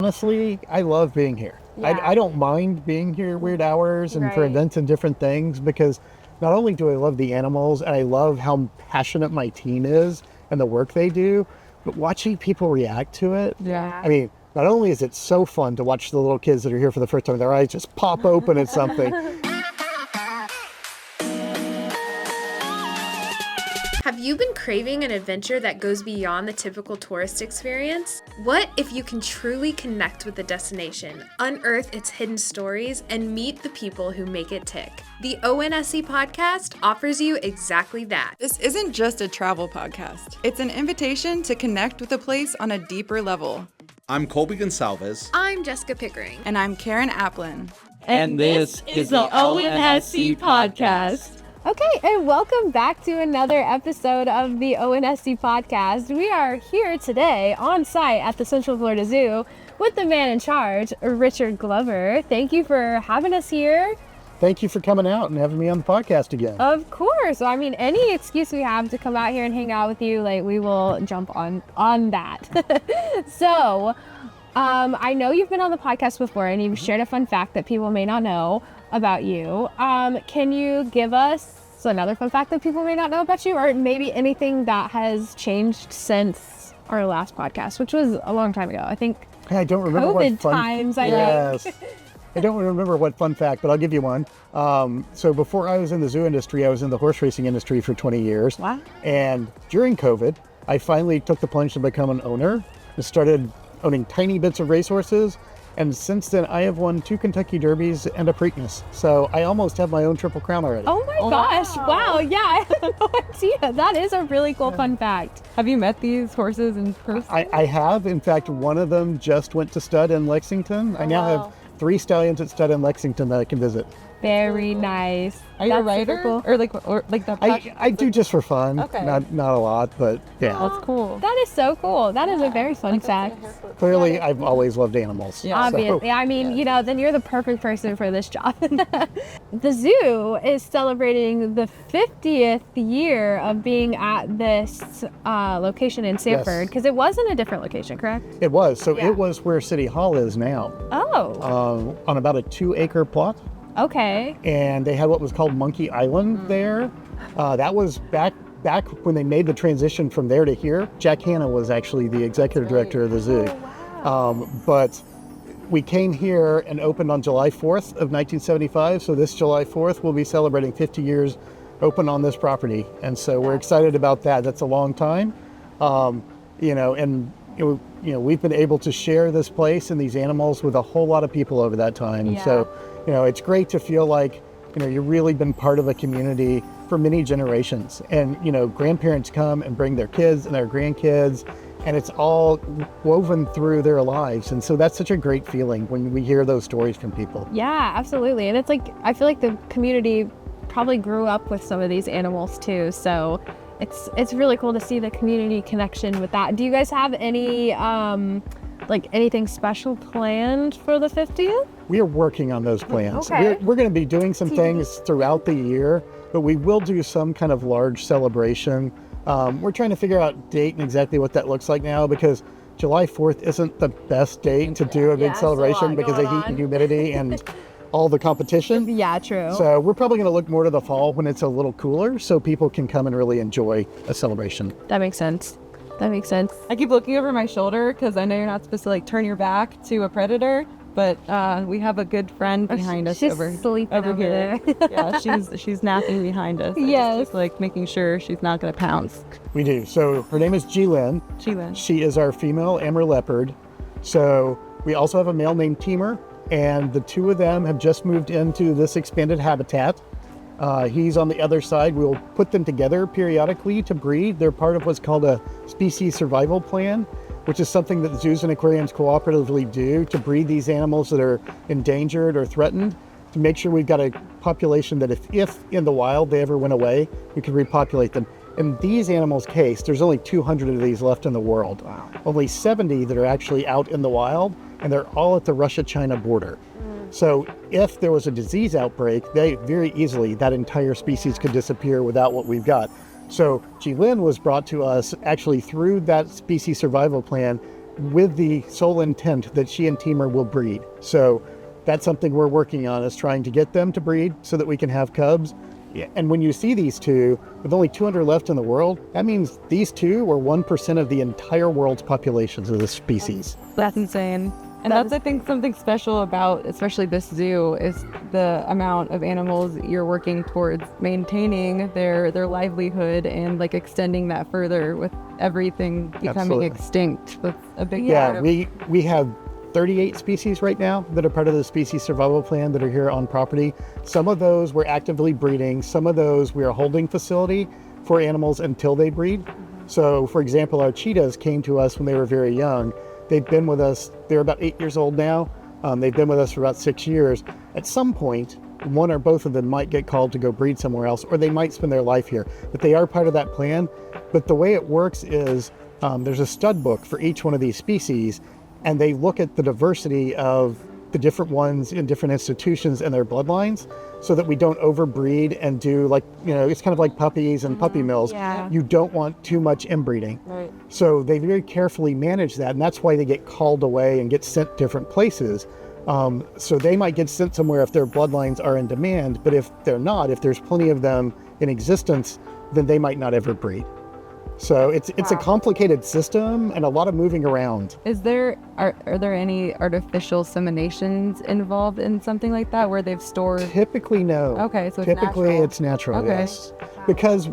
Honestly, I love being here. Yeah. I don't mind being here weird hours and for Right. events and different things, because not only do I love the animals and I love how passionate my team is and the work they do, but watching people react to it. Yeah. I mean, not only is it so fun to watch the little kids that are here for the first time, their eyes just pop open at something. Have you been craving an adventure that goes beyond the typical tourist experience? What if you can truly connect with the destination, unearth its hidden stories, and meet the people who make it tick? The ONSC Podcast offers you exactly that. This isn't just a travel podcast. It's an invitation to connect with a place on a deeper level. I'm Colby Gonsalves. I'm Jessica Pickering. And I'm Karen Applin. And this is the ONSC Podcast. Okay, and welcome back to another episode of the ONSC Podcast. We are here today on site at the Central Florida Zoo with the man in charge, Richard Glover. Thank you for having us here. Thank you for coming out and having me on the podcast again. Of course. I mean, any excuse we have to come out here and hang out with you, like, we will jump on that. So, I know you've been on the podcast before and you've shared a fun fact that people may not know about you. Can you give us another fun fact that people may not know about you, or maybe anything that has changed since our last podcast, which was a long time ago? I think I don't remember COVID what fun times, I think. I don't remember what fun fact, but I'll give you one. So before I was in the zoo industry, I was in the horse racing industry for 20 years. Wow. And during COVID, I finally took the plunge to become an owner and started owning tiny bits of racehorses. And since then, I have won 2 Kentucky Derbies and a Preakness. So I almost have my own Triple Crown already. Oh my gosh. Wow. Yeah, I had no idea. That is a really cool fun fact. Have you met these horses in person? I have. In fact, one of them just went to stud in Lexington. I now have 3 stallions at stud in Lexington that I can visit. Very nice. Are you a That's rider? super cool. Or like that? I do just for fun. Okay. Not a lot, but yeah. That's cool. That is so cool. That is a very fun fact. Clearly, I've always loved animals. Yeah. Obviously. I mean, you know, then you're the perfect person for this job. The zoo is celebrating the 50th year of being at this location in Sanford, because it was in a different location, correct? It was. So Yeah. it was where City Hall is now, Oh, on about a 2-acre plot. okay. And they had what was called Monkey Island there. That was back when they made the transition from there to here. Jack Hanna was actually the executive director of the zoo. But we came here and opened on July 4th of 1975. So this July 4th, we'll be celebrating 50 years open on this property. And so we're excited about that. That's a long time. We've been able to share this place and these animals with a whole lot of people over that time. And so, it's great to feel like, you've really been part of a community for many generations. And, grandparents come and bring their kids and their grandkids, and it's all woven through their lives. And so that's such a great feeling when we hear those stories from people. Yeah, absolutely. And it's like, I feel like the community probably grew up with some of these animals too. So it's really cool to see the community connection with that. Do you guys have any, anything special planned for the 50th? We are working on those plans. Okay. We're going to be doing some things throughout the year, but we will do some kind of large celebration. We're trying to figure out date and exactly what that looks like now, because July 4th isn't the best date to do a big celebration because of heat and humidity and all the competition. Yeah, true. So we're probably going to look more to the fall when it's a little cooler so people can come and really enjoy a celebration. That makes sense. I keep looking over my shoulder because I know you're not supposed to turn your back to a predator, but we have a good friend behind us She's over sleeping over here. there. Yeah, she's napping behind us. Yes. Just making sure she's not going to pounce. We do. So her name is G-Lyn. G-Lyn. She is our female Amber leopard. So we also have a male named Teamer, and the 2 of them have just moved into this expanded habitat. He's on the other side. We'll put them together periodically to breed. They're part of what's called a species survival plan, which is something that zoos and aquariums cooperatively do to breed these animals that are endangered or threatened, to make sure we've got a population that if in the wild they ever went away, we can repopulate them. In these animals' case, there's only 200 of these left in the world. Wow. Only 70 that are actually out in the wild, and they're all at the Russia-China border. So if there was a disease outbreak, very easily, that entire species could disappear without what we've got. So G-Lyn was brought to us actually through that species survival plan with the sole intent that she and Timur will breed. So that's something we're working on, is trying to get them to breed so that we can have cubs. Yeah. And when you see these two, with only 200 left in the world, that means these two are 1% of the entire world's populations of this species. That's insane. And that's, I think, something special about, especially this zoo, is the amount of animals you're working towards maintaining their livelihood and like extending that further with everything becoming Absolutely. extinct. That's a big Yeah, part of we have 38 species right now that are part of the species survival plan that are here on property. Some of those we're actively breeding. Some of those we are holding facility for animals until they breed. So, for example, our cheetahs came to us when they were very young. They've been with us, they're about 8 years old now. They've been with us for about 6 years. At some point, one or both of them might get called to go breed somewhere else, or they might spend their life here. But they are part of that plan. But the way it works is there's a stud book for each one of these species, and they look at the diversity of the different ones in different institutions and their bloodlines, so that we don't overbreed and do, like, it's kind of like puppies and puppy mills. Yeah. You don't want too much inbreeding. Right. So they very carefully manage that, and that's why they get called away and get sent different places. So they might get sent somewhere if their bloodlines are in demand, but if they're not, if there's plenty of them in existence, then they might not ever breed. So it's a complicated system and a lot of moving around. Are there any artificial seminations involved in something like that where they've stored? Typically, no. Okay, so it's typically natural. it's natural. Okay. Yes, because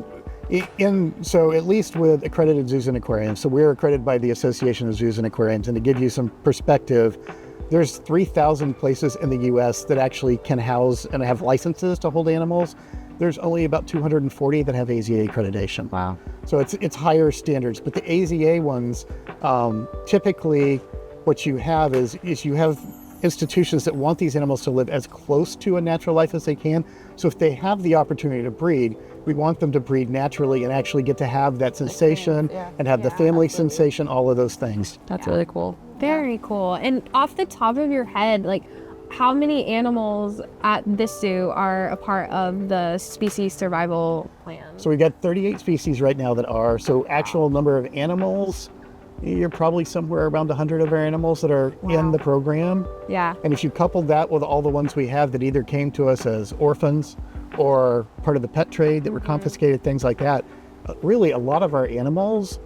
so at least with accredited zoos and aquariums, so we're accredited by the Association of Zoos and Aquariums, and to give you some perspective, there's 3,000 places in the U.S. that actually can house and have licenses to hold animals. There's only about 240 that have AZA accreditation. Wow. So it's higher standards, but the AZA ones, typically what you have is you have institutions that want these animals to live as close to a natural life as they can. So if they have the opportunity to breed, we want them to breed naturally and actually get to have that sensation and have the family sensation, all of those things. That's really cool. Very cool. And off the top of your head, like, how many animals at this zoo are a part of the species survival plan? So we've got 38 species right now that are. So actual number of animals, you're probably somewhere around 100 of our animals that are in the program. Yeah. And if you couple that with all the ones we have that either came to us as orphans or part of the pet trade that were confiscated, things like that, really a lot of our animals,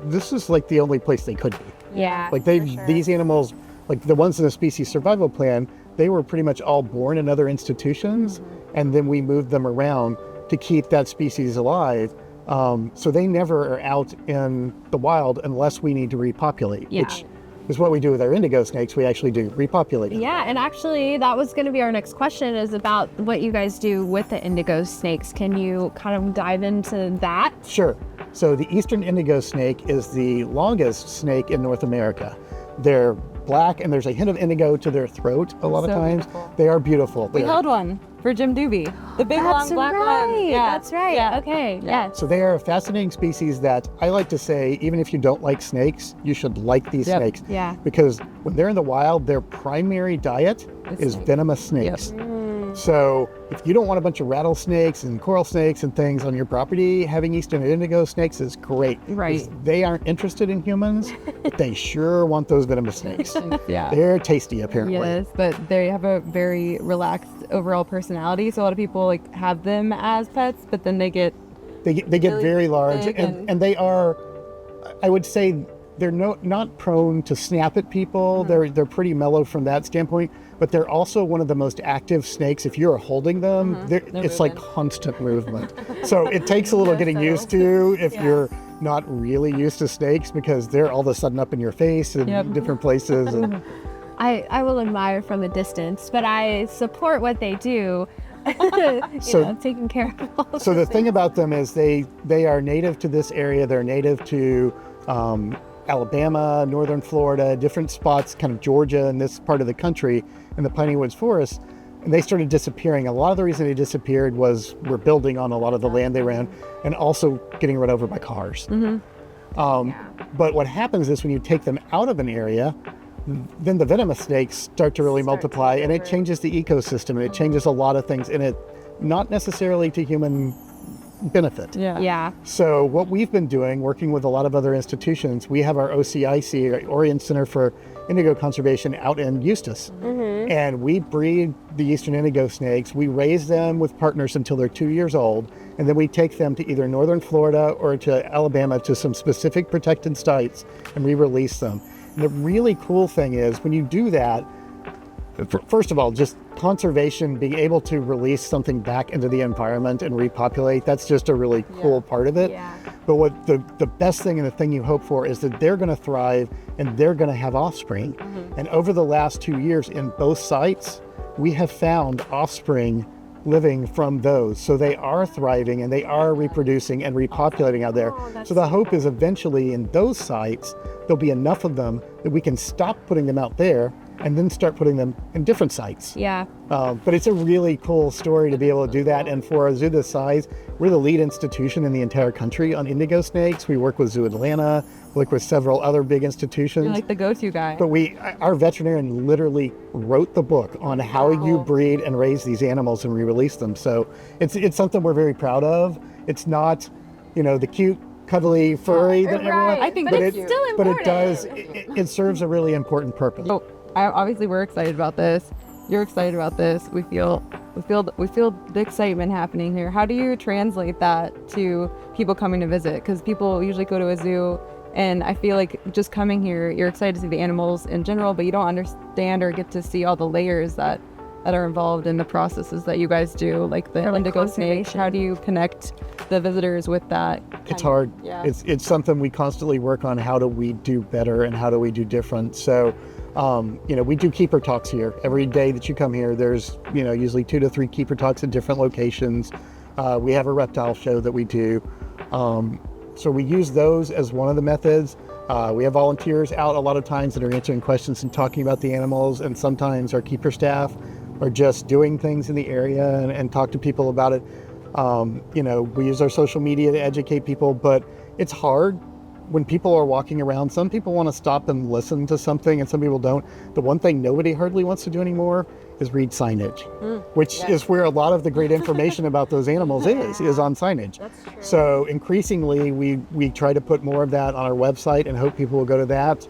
this is like the only place they could be. Yeah. Like these animals, like the ones in the species survival plan, they were pretty much all born in other institutions, and then we moved them around to keep that species alive. So they never are out in the wild unless we need to repopulate, which is what we do with our indigo snakes. We actually do repopulate. Yeah, and actually that was going to be our next question, is about what you guys do with the indigo snakes. Can you kind of dive into that? Sure. So the eastern indigo snake is the longest snake in North America. They're black, and there's a hint of indigo to their throat a lot of times. Beautiful. They are beautiful. We held one for Jim Doobie. The big long black one. Yeah. That's right. Yeah. Okay. Yeah. So they are a fascinating species that I like to say, even if you don't like snakes, you should like these snakes. Yeah. Because when they're in the wild, their primary diet is venomous snakes. So if you don't want a bunch of rattlesnakes and coral snakes and things on your property, having eastern indigo snakes is great. Right. 'Cause they aren't interested in humans, but they sure want those venomous snakes. Yeah. They're tasty, apparently. Yes, but they have a very relaxed overall personality. So a lot of people like have them as pets, but then they get They get really very large, big and they are, I would say, they're not prone to snap at people. They're pretty mellow from that standpoint, but they're also one of the most active snakes. If you're holding them, it's like constant movement. So it takes a little getting used to if you're not really used to snakes, because they're all of a sudden up in your face in different places. And I will admire from a distance, but I support what they do. Taking care of all. So the thing about them is they are native to this area. They're native to Alabama, northern Florida, different spots, kind of Georgia and this part of the country in the Piney Woods Forest. And they started disappearing. A lot of the reason they disappeared was we're building on a lot of the land they ran, and also getting run over by cars. But what happens is when you take them out of an area, then the venomous snakes start to really multiply, and it changes the ecosystem, and it changes a lot of things in it, not necessarily to human benefit. Yeah. So what we've been doing, working with a lot of other institutions, we have our OCIC, Orient Center for Indigo Conservation, out in Eustis. And we breed the eastern indigo snakes. We raise them with partners until they're 2 years old. And then we take them to either northern Florida or to Alabama to some specific protected sites and we release them. And the really cool thing is when you do that, first of all, just conservation, being able to release something back into the environment and repopulate, that's just a really cool part of it. But what the best thing and the thing you hope for is that they're going to thrive and they're going to have offspring. And over the last 2 years in both sites, we have found offspring living from those. So they are thriving and they are reproducing and repopulating out there. So the hope is eventually in those sites, there'll be enough of them that we can stop putting them out there and then start putting them in different sites. Yeah. But it's a really cool story to be able to do that. And for a zoo this size, we're the lead institution in the entire country on indigo snakes. We work with Zoo Atlanta, we work with several other big institutions. You're like the go-to guy. But our veterinarian literally wrote the book on how you breed and raise these animals and re-release them. So it's something we're very proud of. It's not, the cute, cuddly, furry that everyone. I think, but it's still important. But it serves a really important purpose. So obviously we're excited about this. You're excited about this. We feel the excitement happening here. How do you translate that to people coming to visit? Because people usually go to a zoo, and I feel like just coming here, you're excited to see the animals in general, but you don't understand or get to see all the layers that are involved in the processes that you guys do, like the indigo snake. How do you connect the visitors with that? It's hard. It's something we constantly work on. How do we do better and how do we do different? So, we do keeper talks here. Every day that you come here, there's, usually 2 to 3 keeper talks at different locations. We have a reptile show that we do. So we use those as one of the methods. We have volunteers out a lot of times that are answering questions and talking about the animals, and sometimes our keeper staff are just doing things in the area and talk to people about it. We use our social media to educate people, but it's hard when people are walking around. Some people want to stop and listen to something and some people don't. The one thing nobody hardly wants to do anymore is read signage, which is where a lot of the great information about those animals is on signage. That's true. So increasingly we try to put more of that on our website and hope people will go to that.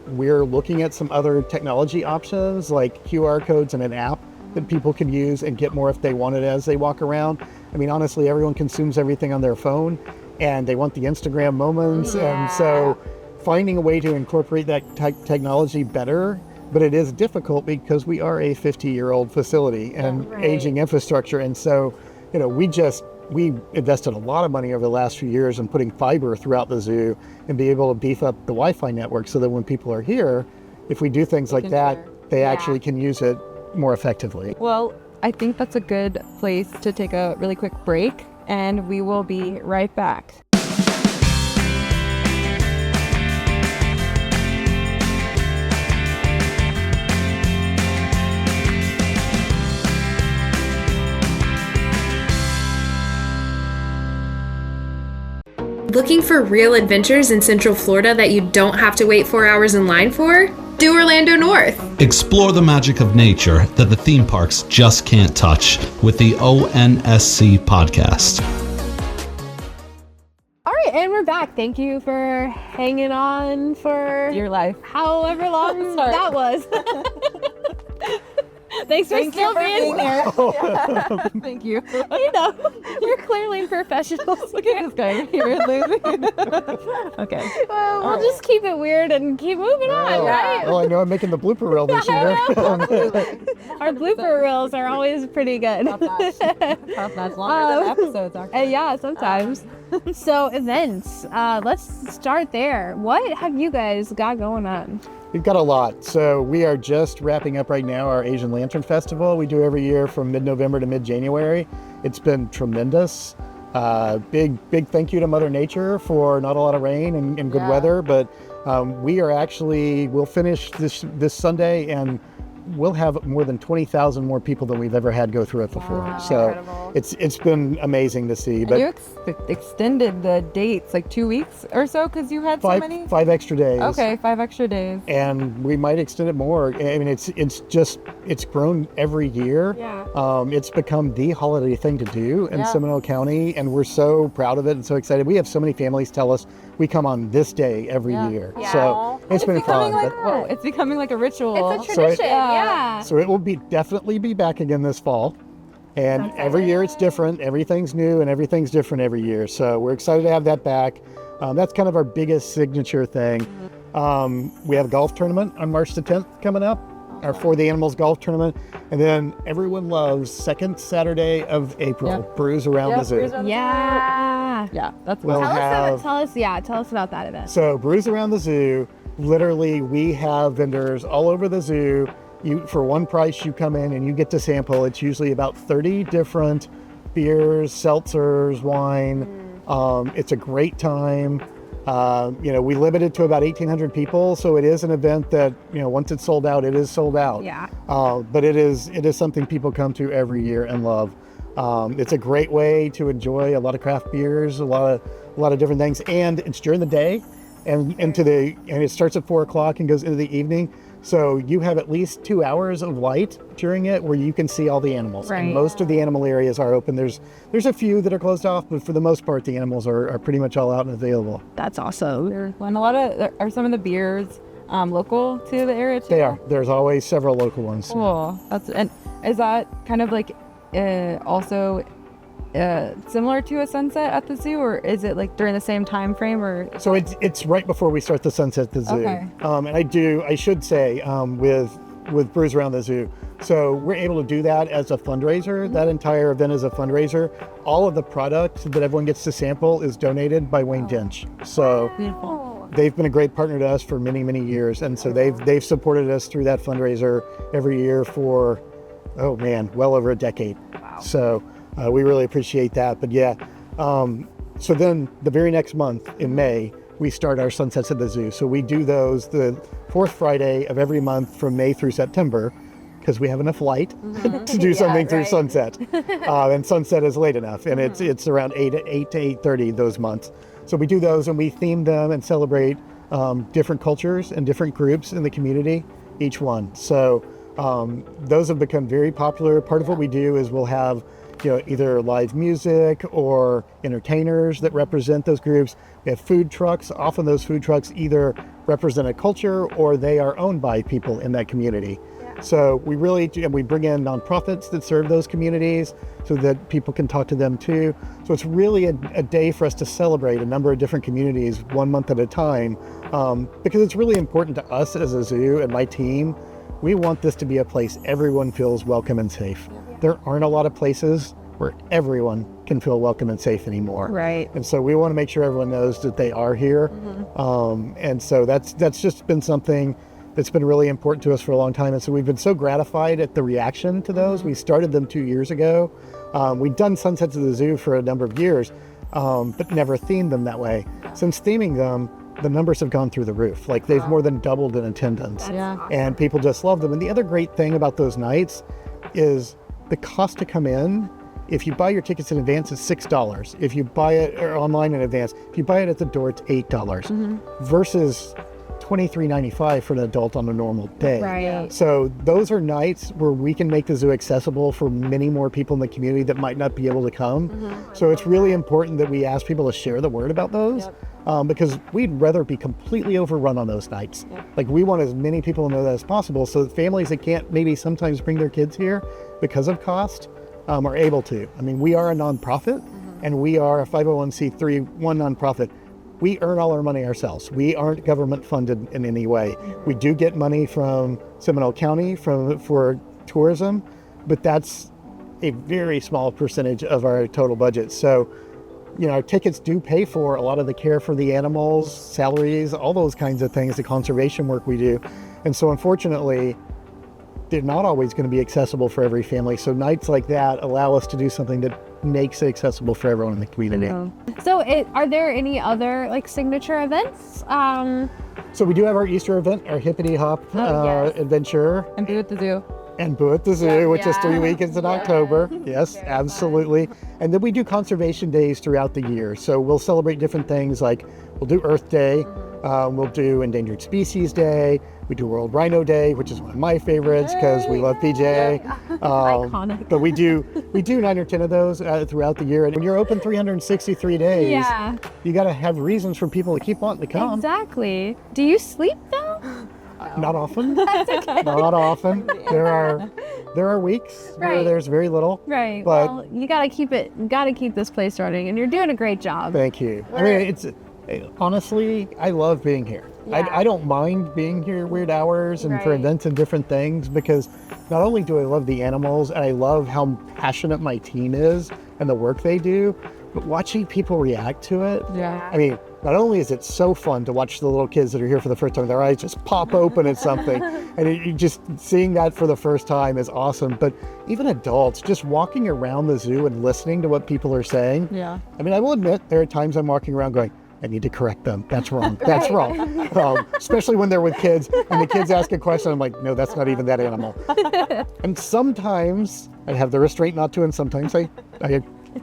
We're looking at some other technology options like QR codes and an app that people can use and get more if they want it as they walk around. I mean, honestly, everyone consumes everything on their phone and they want the Instagram moments. And so finding a way to incorporate that technology better, but it is difficult because we are a 50-year-old facility and aging infrastructure. And so, we invested a lot of money over the last few years in putting fiber throughout the zoo and be able to beef up the Wi-Fi network so that when people are here, if we do things like that, they actually can use it more effectively. Well, I think that's a good place to take a really quick break, and we will be right back. Looking for real adventures in Central Florida that you don't have to wait 4 hours in line for? Do Orlando North. Explore the magic of nature that the theme parks just can't touch with the ONSC Podcast. All right, and we're back. Thank you for hanging on for Your life. however long that was. Thanks for still being here. Thank you. You're clearly professionals. Look at this guy here losing. Okay. Well, we'll just keep it weird and keep moving on, right? Well, I know I'm making the blooper reel this year. Our blooper reels are always pretty good. Top notch, longer than episodes, actually. Yeah, sometimes. So events, let's start there. What have you guys got going on? We've got a lot. So we are just wrapping up right now our Asian Lantern Festival. We do every year from mid-November to mid-January. It's been tremendous. Big thank you to Mother Nature for not a lot of rain and good weather. But we'll finish this Sunday, and we'll have more than 20,000 more people than we've ever had go through it before. Wow, so incredible. it's been amazing to see. And But you extended the dates like 2 weeks or so because you had so many? five extra days. Okay, 5 extra days. And we might extend it more. I mean, it's grown every year. Yeah. It's become the holiday thing to do in Yeah. Seminole County, and we're so proud of it and so excited. We have so many families tell us we come on this day every Yeah. year. Yeah. So it's been fun. Becoming But- it's becoming like a ritual. It's a tradition. Yeah. so it will definitely be back again this fall. And That's every year it's different. Everything's new and everything's different every year. So we're excited to have that back. That's kind of our biggest signature thing. We have a golf tournament on March the 10th coming up, our For the Animals golf tournament. And then everyone loves second Saturday of April, Yeah. Brews Around the Zoo. Yeah. Yeah, that's We'll awesome. Tell us about that event. So Brews Around the Zoo, literally we have vendors all over the zoo. For one price, you come in and you get to sample. It's usually about 30 different beers, seltzers, wine. It's a great time. We limit it to about 1,800 people. So it is an event that, once it's sold out, it is sold out. Yeah. But it is something people come to every year and love. It's a great way to enjoy a lot of craft beers, a lot of different things. And it's during the day and it starts at 4:00 and goes into the evening. So you have at least 2 hours of light during it where you can see all the animals. Right. And most of the animal areas are open. There's a few that are closed off, but for the most part, the animals are pretty much all out and available. That's awesome. And are some of the beers local to the area too? They are. There's always several local ones. Cool. And is that kind of like also similar to a sunset at the zoo, or is it like during the same time frame? Or So it's right before we start the sunset at the zoo. Okay. And I should say with Brews Around the Zoo, so we're able to do that as a fundraiser. That entire event is a fundraiser. All of the product that everyone gets to sample is donated by Wayne Dench. So beautiful. they've been a great partner to us for many, many years, and so they've supported us through that fundraiser every year for, well over a decade. Wow. So we really appreciate that. But yeah, so then the very next month in May, we start our Sunsets at the Zoo. So we do those the fourth Friday of every month from May through September, because we have enough light to do something through sunset. And sunset is late enough, and it's around 8 to 8:30 those months. So we do those and we theme them and celebrate different cultures and different groups in the community, each one. So those have become very popular. Part of what we do is we'll have either live music or entertainers that represent those groups. We have food trucks. Often those food trucks either represent a culture or they are owned by people in that community. So we really do, and we bring in nonprofits that serve those communities so that people can talk to them too. So it's really a day for us to celebrate a number of different communities 1 month at a time, because it's really important to us as a zoo and my team. We want this to be a place everyone feels welcome and safe. There aren't a lot of places where everyone can feel welcome and safe anymore. Right. And so we want to make sure everyone knows that they are here. And so that's just been something that's been really important to us for a long time. And so we've been so gratified at the reaction to those. We started them 2 years ago. We've done Sunsets of the Zoo for a number of years, but never themed them that way. Since theming them, the numbers have gone through the roof. Like they've more than doubled in attendance. And people just love them. And the other great thing about those nights is the cost to come in. If you buy your tickets in advance, it's $6. If you buy it or online in advance, if you buy it at the door, it's $8 versus $23.95 for an adult on a normal day. Right. So those are nights where we can make the zoo accessible for many more people in the community that might not be able to come. So it's really important that we ask people to share the word about those, because we'd rather be completely overrun on those nights. Like we want as many people to know that as possible, so that families that can't maybe sometimes bring their kids here because of cost are able to. I mean, we are a nonprofit and we are a 501c3 nonprofit. We earn all our money ourselves. We aren't government funded in any way. We do get money from Seminole County for tourism, but that's a very small percentage of our total budget. So, our tickets do pay for a lot of the care for the animals, salaries, all those kinds of things, the conservation work we do. And so unfortunately, they're not always going to be accessible for every family. So nights like that allow us to do something that makes it accessible for everyone in the community. So are there any other like signature events? So we do have our Easter event, our Hippity Hop adventure. And Boo at the Zoo. And Boo at the Zoo, which is 3 weekends in October. Yes, absolutely. And then we do conservation days throughout the year. So we'll celebrate different things like we'll do Earth Day, we'll do Endangered Species Day, we do World Rhino Day, which is one of my favorites because we love PJ. Iconic. But we do 9 or 10 of those throughout the year. And when you're open 363 days, you got to have reasons for people to keep wanting to come. Exactly. Do you sleep though? Not often. Not often. There are weeks where there's very little. Right. But well, you gotta keep this place running, and you're doing a great job. Thank you. I mean, honestly, I love being here. I don't mind being here weird hours and for events and different things because not only do I love the animals and I love how passionate my team is and the work they do, but watching people react to it. Yeah. I mean, not only is it so fun to watch the little kids that are here for the first time, their eyes just pop open at something, and you just seeing that for the first time is awesome. But even adults, just walking around the zoo and listening to what people are saying. Yeah. I mean, I will admit there are times I'm walking around going, I need to correct them. That's wrong. That's wrong. Especially when they're with kids and the kids ask a question. I'm like, no, that's not even that animal. And sometimes I have the restraint not to, and sometimes I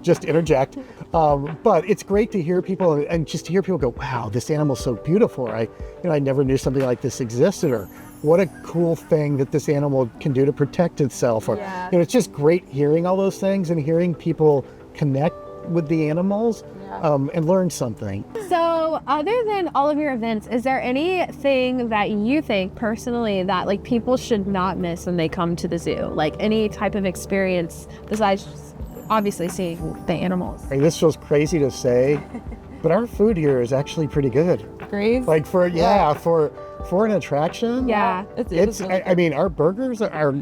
just interject. But it's great to hear people and just to hear people go, wow, this animal's so beautiful. I never knew something like this existed, or what a cool thing that this animal can do to protect itself. Or, it's just great hearing all those things and hearing people connect with the animals and learn something. So other than all of your events, is there anything that you think personally that like people should not miss when they come to the zoo? Like any type of experience besides just obviously seeing the animals? I mean, this feels crazy to say, but our food here is actually pretty good. Great. Like for an attraction. Yeah. It's really I mean, our burgers are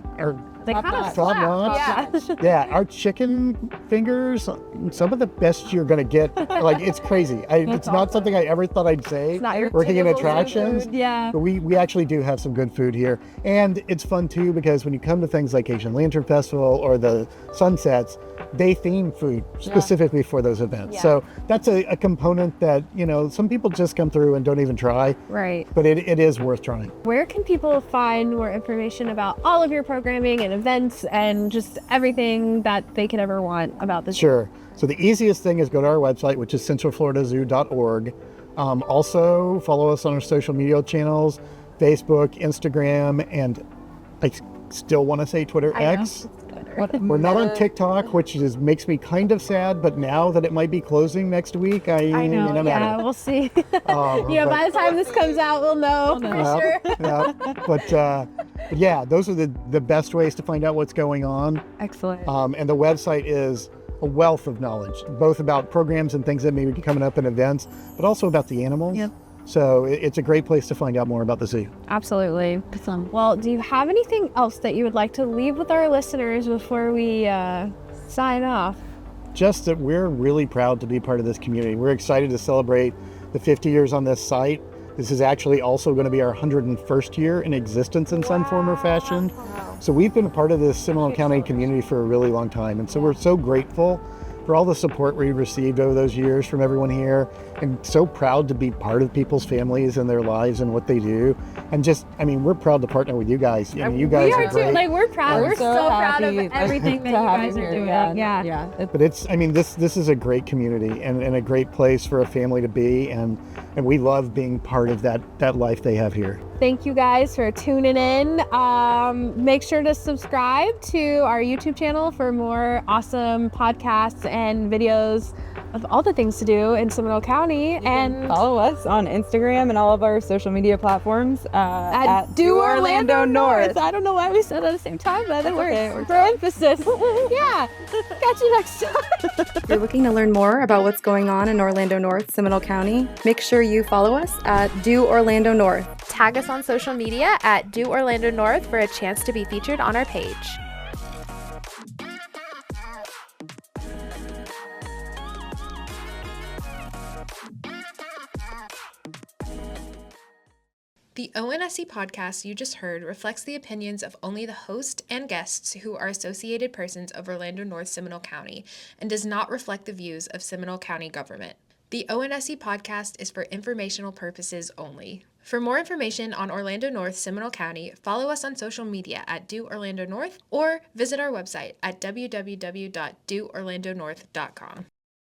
They kind of top slap. notch. Yeah, our chicken fingers, some of the best you're gonna get. Like, it's crazy. It's not something I ever thought I'd say. It's not your working in typical attractions. food, yeah. But we actually do have some good food here, and it's fun too because when you come to things like Asian Lantern Festival or the sunsets, they theme food specifically for those events. So that's a component that some people just come through and don't even try. Right. But it is worth trying. Where can people find more information about all of your programming and events and just everything that they could ever want about the zoo? Sure. So the easiest thing is go to our website, which is centralfloridazoo.org. Also, follow us on our social media channels, Facebook, Instagram, and I still want to say Twitter, X. We're not on TikTok, which makes me kind of sad, but now that it might be closing next week, I know, yeah, we'll see. By the time this comes out, we'll know for sure. But yeah, those are the best ways to find out what's going on. Excellent. And the website is a wealth of knowledge, both about programs and things that may be coming up in events, but also about the animals. Yep. So it's a great place to find out more about the zoo. Absolutely. Awesome. Well, do you have anything else that you would like to leave with our listeners before we sign off? Just that we're really proud to be part of this community. We're excited to celebrate the 50 years on this site. This is actually also going to be our 101st year in existence in some form or fashion. So we've been a part of this Seminole County community for a really long time. And so we're so grateful for all the support we've received over those years from everyone here, and so proud to be part of people's families and their lives and what they do. And just, we're proud to partner with you guys. You guys are great. Too. We're proud. We're so proud of happy everything that you guys are doing. Yeah. But this is a great community and a great place for a family to be, and we love being part of that life they have here. Thank you guys for tuning in. Make sure to subscribe to our YouTube channel for more awesome podcasts and videos of all the things to do in Seminole County. And follow us on Instagram and all of our social media platforms at Do Orlando North. I don't know why we said it at the same time, but it works. For emphasis. Yeah. Catch you next time. If you're looking to learn more about what's going on in Orlando North, Seminole County, make sure you follow us at Do Orlando North. Tag us on social media at Do Orlando North for a chance to be featured on our page. The ONSC podcast you just heard reflects the opinions of only the host and guests who are associated persons of Orlando North Seminole County and does not reflect the views of Seminole County government. The ONSC podcast is for informational purposes only. For more information on Orlando North Seminole County, follow us on social media at Do Orlando North or visit our website at www.doorlandonorth.com.